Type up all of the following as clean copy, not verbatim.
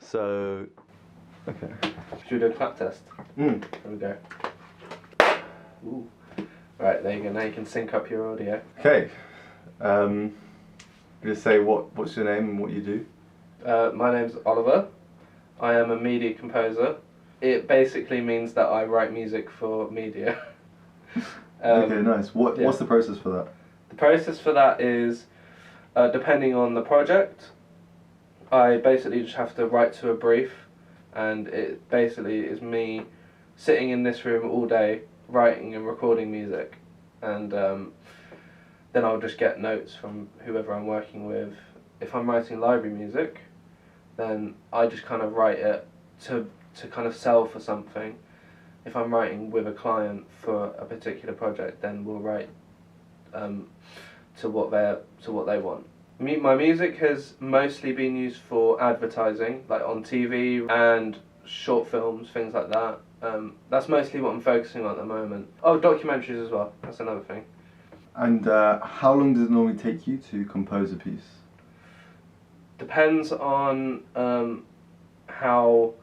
So, okay. Should we do a clap test? There we go. Ooh. Right, there you go. Now you can sync up your audio. Okay. Just say what's your name and what you do. My name's Oliver. I am a media composer. It basically means that I write music for media. Okay, nice. What's the process for that? The process for that is, depending on the project, I basically just have to write to a brief, and it basically is me sitting in this room all day writing and recording music, and then I'll just get notes from whoever I'm working with. If I'm writing library music, then I just kind of write it to kind of sell for something. If I'm writing with a client for a particular project, then we'll write to what they want. My music has mostly been used for advertising, like on TV and short films, things like that. That's mostly what I'm focusing on at the moment. Oh, documentaries as well, that's another thing. And how long does it normally take you to compose a piece? Depends on how,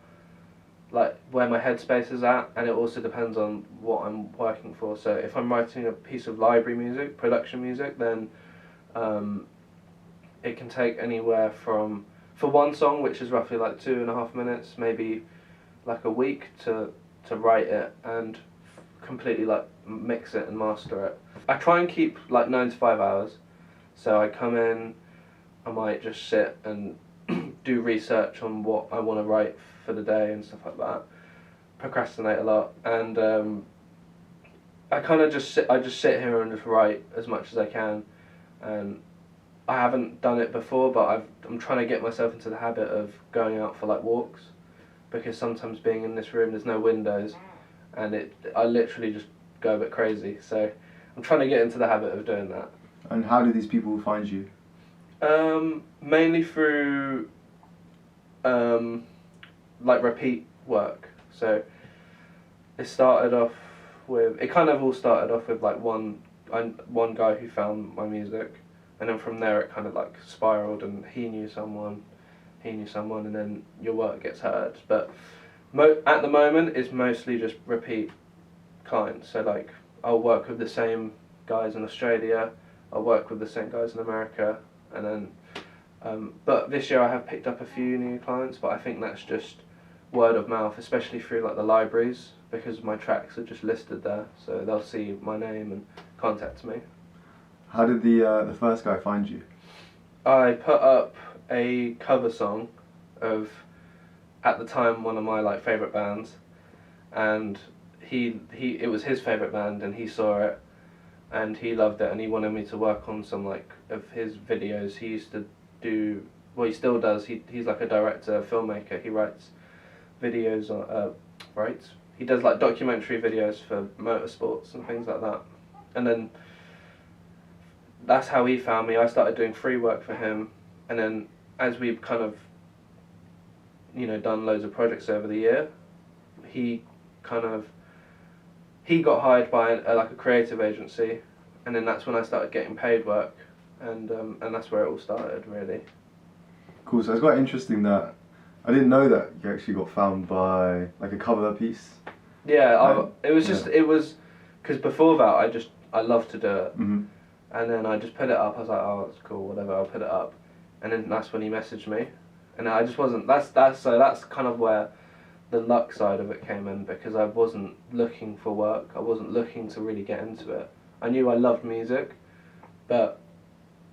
like, where my headspace is at, and it also depends on what I'm working for. So if I'm writing a piece of library music, production music, then it can take anywhere from, for one song, which is roughly like 2.5 minutes, maybe like a week to write it and completely like mix it and master it. I try and keep like 9 to 5 hours. So I come in, I might just sit and do research on what I want to write for the day and stuff like that. Procrastinate a lot, and I kind of just sit here and just write as much as I can. And I haven't done it before, but I'm trying to get myself into the habit of going out for like walks, because sometimes being in this room, there's no windows, and I literally just go a bit crazy. So I'm trying to get into the habit of doing that. And how do these people find you? Mainly through like repeat work. So it kind of all started off with like one guy who found my music, and then from there it kind of like spiraled, and he knew someone, and then your work gets heard. But at the moment it's mostly just repeat clients. So like I'll work with the same guys in Australia, I'll work with the same guys in America, and then but this year I have picked up a few new clients, but I think that's just word of mouth, especially through like the libraries, because my tracks are just listed there, so they'll see my name and contact me. How did the first guy find you? I put up a cover song of, at the time, one of my like favourite bands, and it was his favourite band, and he saw it and he loved it, and he wanted me to work on some like of his videos. He used to do, well, he still does, he's like a director, filmmaker. He writes videos on he does like documentary videos for motorsports and things like that. And then that's how he found me. I started doing free work for him, and then as we've kind of, you know, done loads of projects over the year, he got hired by like a creative agency, and then that's when I started getting paid work, and that's where it all started, really. Cool. So it's quite interesting that I didn't know that you actually got found by like a cover piece. Yeah, it was because before that I loved to do it. Mm-hmm. And then I just put it up. I was like, oh, that's cool, whatever, I'll put it up. And then that's when he messaged me, and I just wasn't. That's kind of where the luck side of it came in, because I wasn't looking for work. I wasn't looking to really get into it. I knew I loved music, but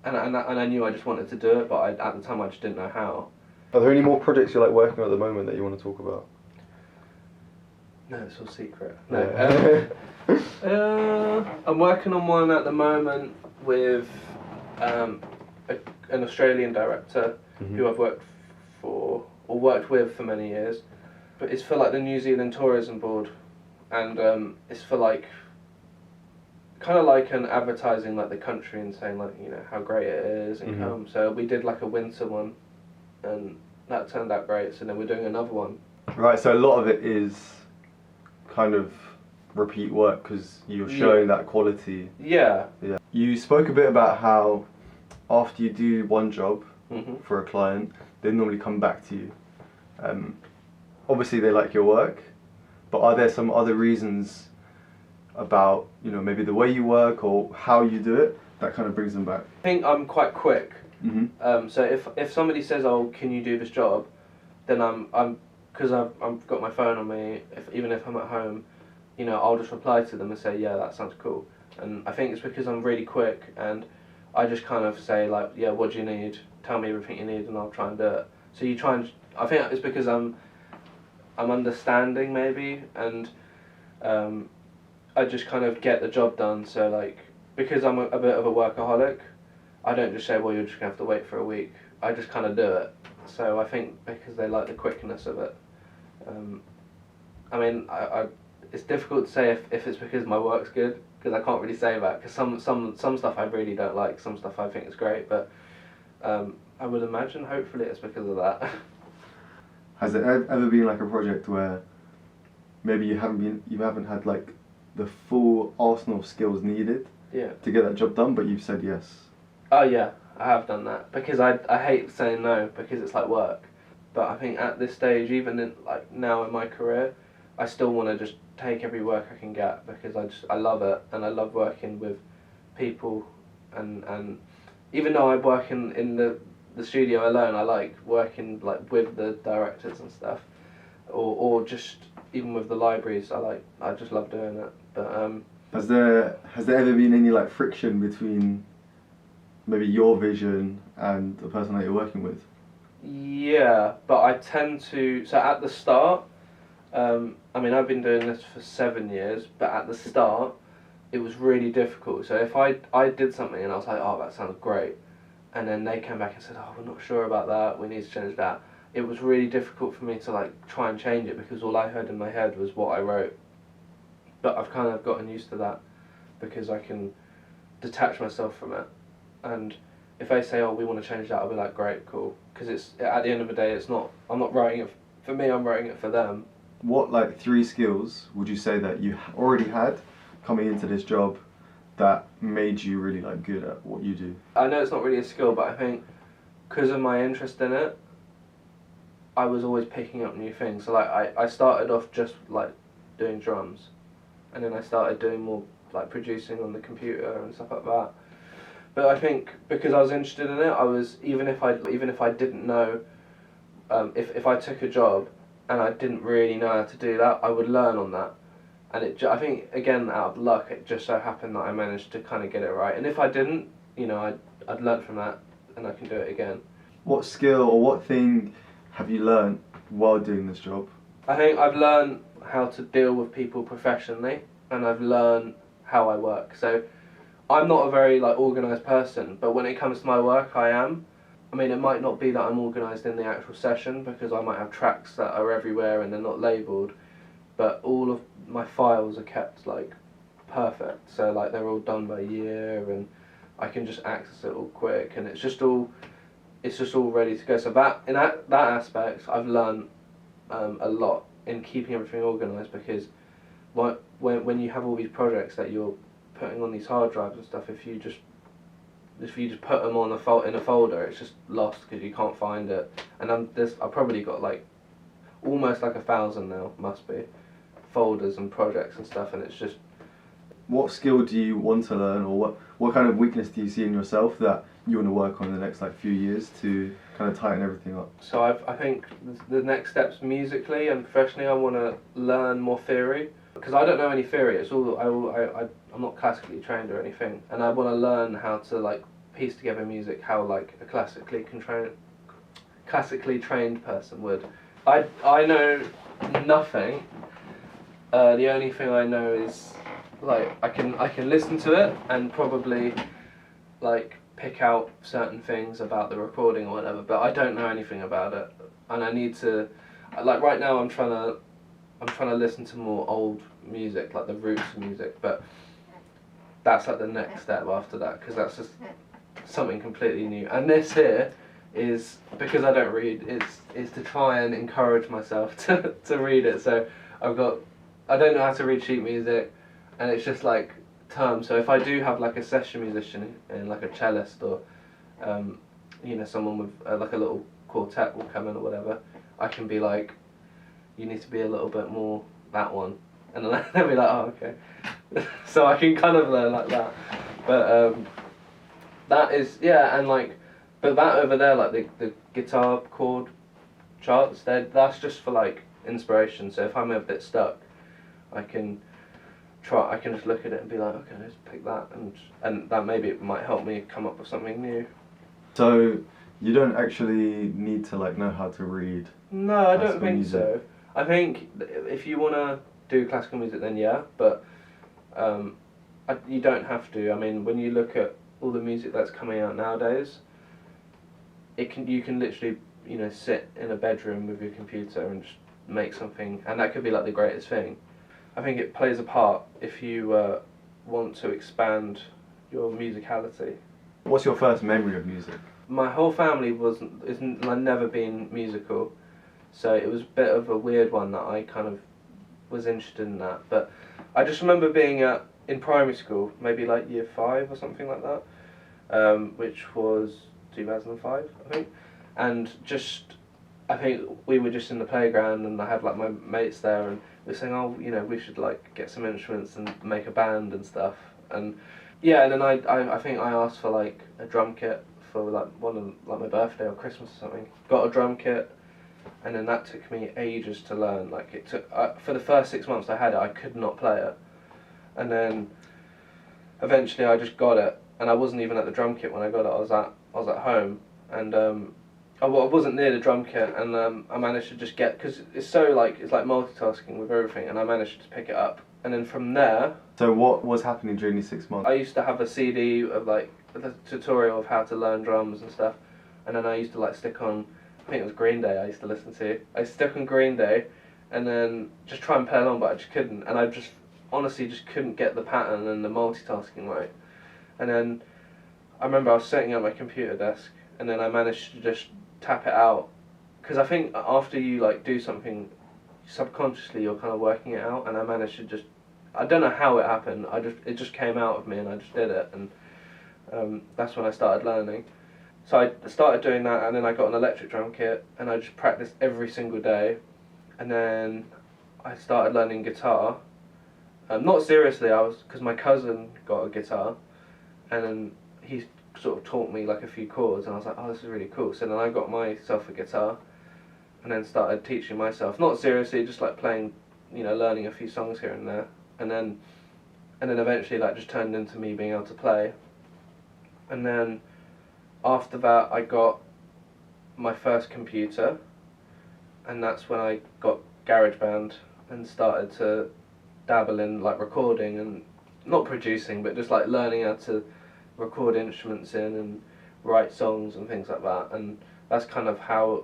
and I knew I just wanted to do it, but at the time I just didn't know how. Are there any more projects you're like working on at the moment that you want to talk about? No, it's all secret. No. I'm working on one at the moment with an Australian director who I've worked with for many years. But it's for like the New Zealand Tourism Board, and it's for like kind of like an advertising like the country and saying like, you know, how great it is and come. So we did like a winter one, and that turned out great. So then we're doing another one. Right. So a lot of it is kind of repeat work because you're showing that quality. Yeah. Yeah. You spoke a bit about how after you do one job for a client, they normally come back to you Um, Obviously they like your work, but are there some other reasons about, you know, maybe the way you work or how you do it that kind of brings them back? I think I'm quite quick. Mm-hmm. So if somebody says, "Oh, can you do this job?" then I'm because I've got my phone on me. Even if I'm at home, you know, I'll just reply to them and say, "Yeah, that sounds cool." And I think it's because I'm really quick and I just kind of say like, "Yeah, what do you need? Tell me everything you need, and I'll try and do it." So you try and I think it's because I'm understanding maybe, and I just kind of get the job done. So like, because I'm a bit of a workaholic, I don't just say, well, you're just gonna have to wait for a week. I just kind of do it. So I think because they like the quickness of it. I mean, it's difficult to say if it's because my work's good, because I can't really say that, because some stuff I really don't like, some stuff I think is great, but I would imagine hopefully it's because of that. Has there ever been like a project where maybe you haven't had like the full arsenal of skills needed Yeah. to get that job done, but you've said yes? Oh yeah, I have done that because I hate saying no because it's like work. But I think at this stage, even in like now in my career, I still want to just take every work I can get because I love it and I love working with people and even though I work in the studio alone, I like working like with the directors and stuff, or just even with the libraries. I just love doing it. But Has there ever been any like friction between maybe your vision and the person that you're working with? yeah, but I tend to so at the start. I mean, I've been doing this for 7 years, but at the start, it was really difficult. So if I did something and I was like, oh, that sounds great, and then they came back and said, oh, we're not sure about that, we need to change that. It was really difficult for me to like try and change it because all I heard in my head was what I wrote. But I've kind of gotten used to that because I can detach myself from it. And if they say, oh, we want to change that, I'll be like, great, cool. Because it's at the end of the day, I'm not writing it for me, I'm writing it for them. What like 3 skills would you say that you already had coming into this job that made you really like good at what you do? I know it's not really a skill, but I think because of my interest in it, I was always picking up new things. So like I started off just like doing drums, and then I started doing more like producing on the computer and stuff like that. But I think because I was interested in it, I was even if I didn't know, if I took a job and I didn't really know how to do that, I would learn on that. And I think again out of luck, it just so happened that I managed to kind of get it right. And if I didn't, you know, I'd learn from that, and I can do it again. What skill or what thing have you learned while doing this job? I think I've learned how to deal with people professionally, and I've learned how I work. So I'm not a very like organised person, but when it comes to my work, I am. I mean, it might not be that I'm organised in the actual session because I might have tracks that are everywhere and they're not labelled, but all of my files are kept like perfect. So like they're all done by year, and I can just access it all quick, and it's just all ready to go. So that in that aspect, I've learned a lot in keeping everything organised because when you have all these projects that you're putting on these hard drives and stuff, if you just put them on in a folder, it's just lost because you can't find it. And I've probably got like almost like 1,000 now, must be, folders and projects and stuff, and it's just. What skill do you want to learn, or what kind of weakness do you see in yourself that you want to work on in the next like few years to kind of tighten everything up? So I think the next steps musically and professionally, I want to learn more theory because I don't know any theory. It's all I'm not classically trained or anything, and I want to learn how to like piece together music how like a classically trained person would. I know nothing. The only thing I know is like I can listen to it and probably like pick out certain things about the recording or whatever, but I don't know anything about it, and I need to like right now I'm trying to listen to more old music, like the roots music, but that's like the next step after that because that's just something completely new. And this here is because I don't read, is to try and encourage myself to read it. So I don't know how to read sheet music, and it's just like terms. So if I do have like a session musician and like a cellist or you know, someone with like a little quartet will come in or whatever, I can be like, you need to be a little bit more that one, and then they'll be like, oh, okay. So I can kind of learn like that, but that is, yeah, and like, but that over there, like the guitar chord charts, that's just for like inspiration. So if I'm a bit stuck, I can just look at it and be like, okay, let's pick that, and that maybe it might help me come up with something new. So you don't actually need to like know how to read. No, I don't classical think music? so. I think if you wanna do classical music, then yeah, but you don't have to. I mean, when you look at all the music that's coming out nowadays, you can literally, you know, sit in a bedroom with your computer and just make something, and that could be like the greatest thing. I think it plays a part if you want to expand your musicality. What's your first memory of music? My whole family isn't like never been musical, so it was a bit of a weird one that I kind of was interested in that. But I just remember being in primary school, maybe like year 5 or something like that, which was 2005, I think, and just I think we were just in the playground and I had like my mates there and we were saying, oh, you know, we should like get some instruments and make a band and stuff, and yeah, and then I think I asked for like a drum kit for like like my birthday or Christmas or something. Got a drum kit, and then that took me ages to learn. Like it took for the first 6 months I had it, I could not play it, and then eventually I just got it, and I wasn't even at the drum kit when I got it. I was at home, and I wasn't near the drum kit, and I managed to just get, because it's like multitasking with everything, and I managed to pick it up, and then from there. So what was happening during these 6 months? I used to have a CD of like the tutorial of how to learn drums and stuff, and then I used to like stick on, I think it was Green Day I used to listen to. I stuck on Green Day, and then just try and play along, but I just couldn't, and I just honestly just couldn't get the pattern and the multitasking right. And then I remember I was sitting at my computer desk, and then I managed to just tap it out, because I think after you like do something, subconsciously you're kind of working it out, and I managed to just, I don't know how it happened, it just came out of me and I just did it, and that's when I started learning. So I started doing that, and then I got an electric drum kit and I just practiced every single day, and then I started learning guitar. Not seriously, because my cousin got a guitar, and then he sort of taught me like a few chords, and I was like, oh, this is really cool. So then I got myself a guitar, and then started teaching myself, not seriously, just like playing, you know, learning a few songs here and there, and then eventually that just turned into me being able to play. And then after that I got my first computer, and that's when I got GarageBand and started to dabble in like recording, and not producing, but just like learning how to record instruments in and write songs and things like that, and that's kind of how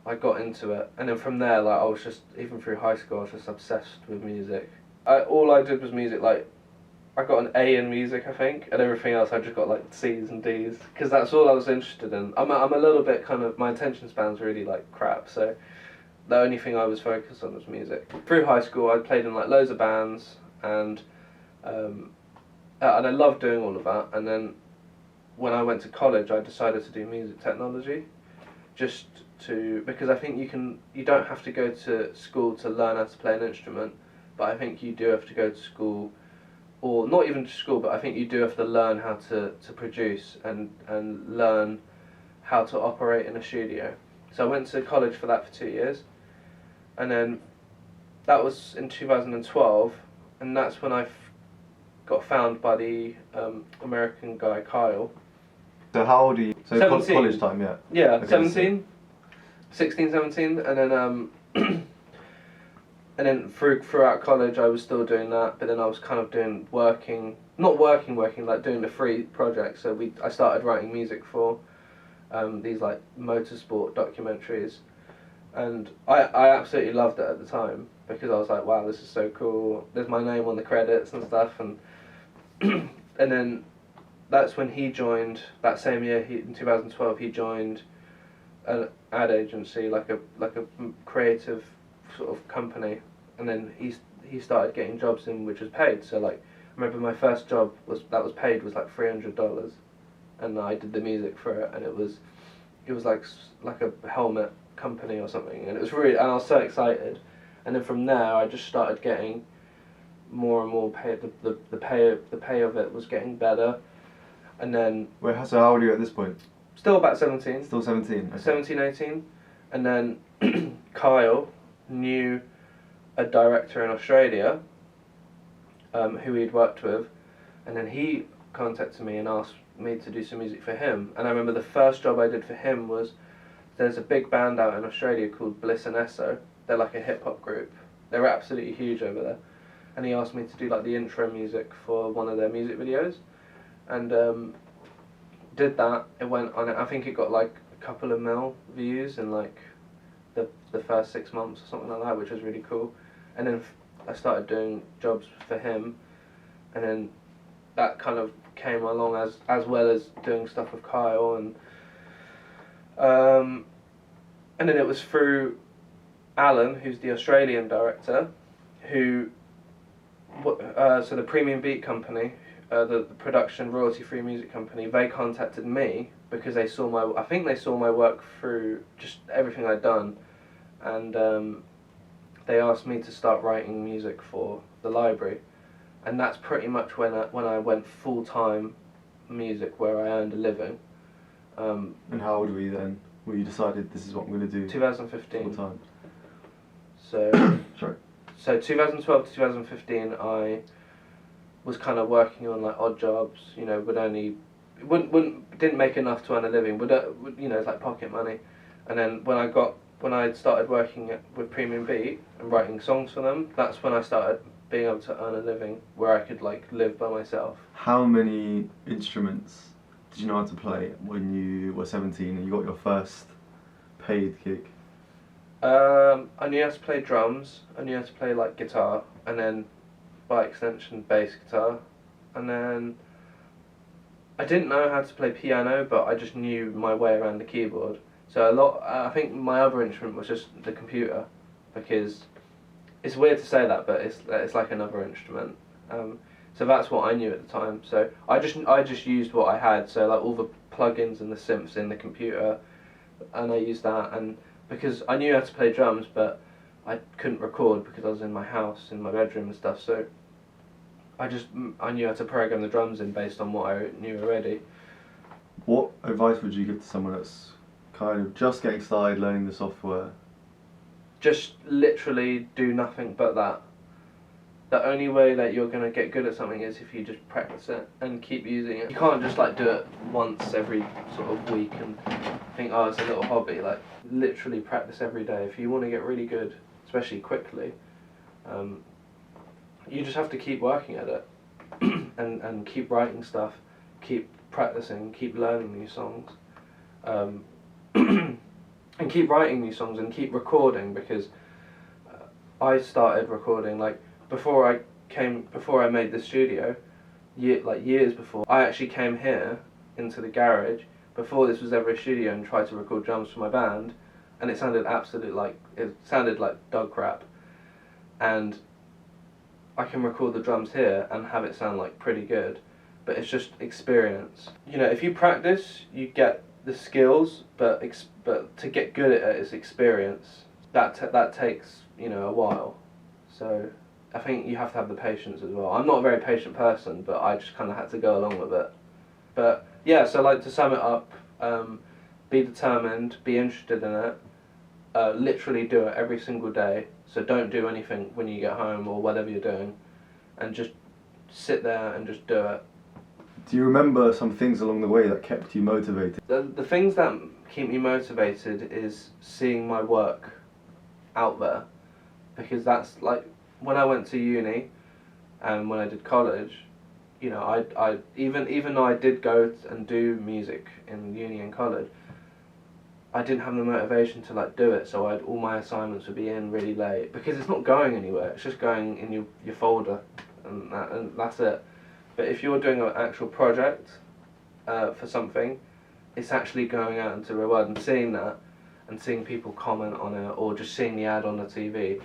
I got into it. And then from there, like I was just, even through high school, I was just obsessed with music. All I did was music. Like I got an A in music, I think, and everything else I just got like C's and D's, because that's all I was interested in. I'm a little bit kind of, my attention span's really like crap, so the only thing I was focused on was music. Through high school I played in like loads of bands, and I loved doing all of that. And then when I went to college I decided to do music technology, because I think you don't have to go to school to learn how to play an instrument, but I think you do have to go to school, or not even to school, but I think you do have to learn how to produce and learn how to operate in a studio. So I went to college for that for 2 years, and then that was in 2012, and that's when I got found by the American guy Kyle. So how old are you? So 17. College time, yeah. Yeah, Okay, 17, 16, 17, and then and then throughout college I was still doing that, but then I was kind of not working, like doing the free projects. So I started writing music for these like motorsport documentaries, and I absolutely loved it at the time, because I was like, wow, this is so cool. There's my name on the credits and stuff, and and then that's when he joined, that same year, in 2012, he joined an ad agency, like a creative sort of company, and then he started getting jobs in which was paid. So like, I remember my first job was paid was like $300, and I did the music for it, and it was like a helmet company or something, and it was really, and I was so excited, and then from there I just started getting more and more pay. The pay of it was getting better, and then Wait, so how old are you at this point? still about 17. Still 17. Okay. 17, 18, and then Kyle knew a director in Australia who he'd worked with, and then he contacted me and asked me to do some music for him. And I remember the first job I did for him was, there's a big band out in Australia called Bliss and Esso. They're like a hip hop group. They're absolutely huge over there. And he asked me to do like the intro music for one of their music videos, and did that. It went on. I think it got like a couple of mil views in like the first 6 months or something like that, which was really cool. And then I started doing jobs for him, and then that kind of came along as well as doing stuff with Kyle, and then it was through Alan, who's the Australian director, who so the PremiumBeat company, the production royalty-free music company, they contacted me because they saw my, I think they saw my work through just everything I'd done, and they asked me to start writing music for the library, and that's pretty much when I went full-time music, where I earned a living. And how old were you then? When you decided this is what I'm going to do 2015. full time? So Sorry. So 2012 to 2015, I was kind of working on like odd jobs. You know, didn't make enough to earn a living. Would you know, it's like pocket money. And then when I started working with PremiumBeat and writing songs for them, that's when I started being able to earn a living where I could like live by myself. How many instruments did you know how to play when you were 17 and you got your first paid gig? I knew how to play drums, I knew how to play like guitar, and then by extension bass guitar, and then I didn't know how to play piano, but I just knew my way around the keyboard. So I think my other instrument was just the computer, because it's weird to say that, but it's like another instrument. So that's what I knew at the time. So I just used what I had. So like all the plugins and the synths in the computer, and I used that. And because I knew how to play drums, but I couldn't record because I was in my house, in my bedroom and stuff. So I knew how to program the drums in based on what I knew already. What advice would you give to someone that's kind of just getting started learning the software? Just literally do nothing but that. The only way that you're going to get good at something is if you just practice it and keep using it. You can't just like do it once every sort of week and think, oh, it's a little hobby. Like literally practice every day. If you want to get really good, especially quickly, you just have to keep working at it and keep writing stuff, keep practicing, keep learning new songs, and keep writing new songs and keep recording, because I started recording like before I made this studio, years before. I actually came here into the garage before this was ever a studio and tried to record drums for my band, and it sounded like dog crap. And I can record the drums here and have it sound like pretty good, but it's just experience. You know, if you practice, you get the skills, but to get good at it is experience. That takes, you know, a while. So I think you have to have the patience as well. I'm not a very patient person, but I just kind of had to go along with it. But yeah, so like to sum it up, be determined, be interested in it, literally do it every single day. So don't do anything when you get home or whatever you're doing, and just sit there and just do it. Do you remember some things along the way that kept you motivated? The things that keep me motivated is seeing my work out there, because that's like when I went to uni and when I did college, you know, I even though I did go and do music in uni and college, I didn't have the motivation to like do it, so all my assignments would be in really late, because it's not going anywhere, it's just going in your folder, and that's it. But if you're doing an actual project for something, it's actually going out into the world and seeing that, and seeing people comment on it, or just seeing the ad on the TV,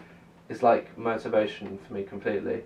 is like motivation for me completely.